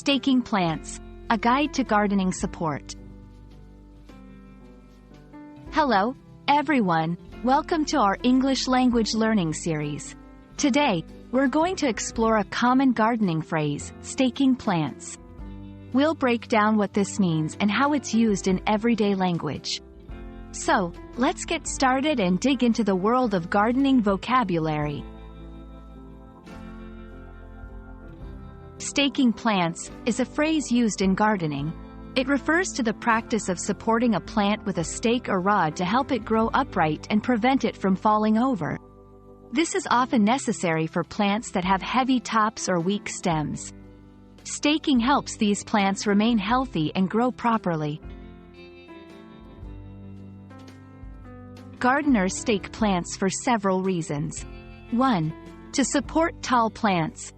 Staking plants, a guide to gardening support. Hello, everyone. Welcome to our English language learning series. Today, we're going to explore a common gardening phrase, staking plants. We'll break down what this means and how it's used in everyday language. So, let's get started and dig into the world of gardening vocabulary. Staking plants is a phrase used in gardening. It refers to the practice of supporting a plant with a stake or rod to help it grow upright and prevent it from falling over. This is often necessary for plants that have heavy tops or weak stems. Staking helps these plants remain healthy and grow properly. Gardeners stake plants for several reasons. 1. To support tall plants.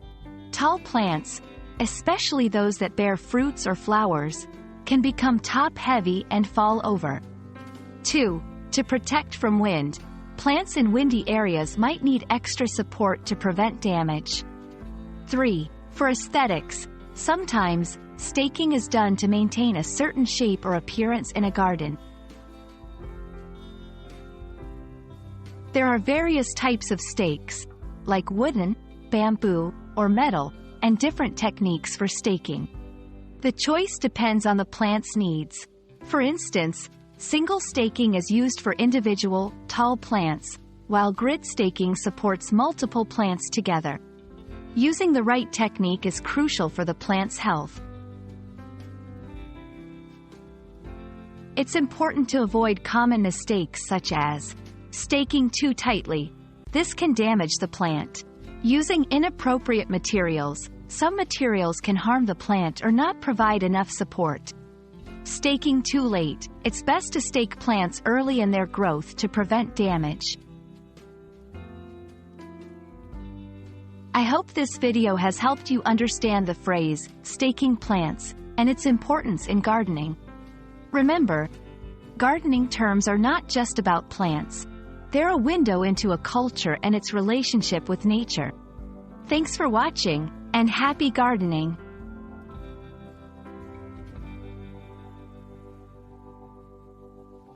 Tall plants, especially those that bear fruits or flowers, can become top-heavy and fall over. 2. To protect from wind. Plants in windy areas might need extra support to prevent damage. 3. For aesthetics. Sometimes, staking is done to maintain a certain shape or appearance in a garden. There are various types of stakes, like wooden, bamboo, or metal, and different techniques for staking. The choice depends on the plant's needs. For instance, single staking is used for individual, tall plants, while grid staking supports multiple plants together. Using the right technique is crucial for the plant's health. It's important to avoid common mistakes such as staking too tightly. This can damage the plant. Using inappropriate materials. Some materials can harm the plant or not provide enough support. Staking too late. It's best to stake plants early in their growth to prevent damage. I hope this video has helped you understand the phrase, staking plants, and its importance in gardening. Remember, gardening terms are not just about plants. They're a window into a culture and its relationship with nature. Thanks for watching, and happy gardening!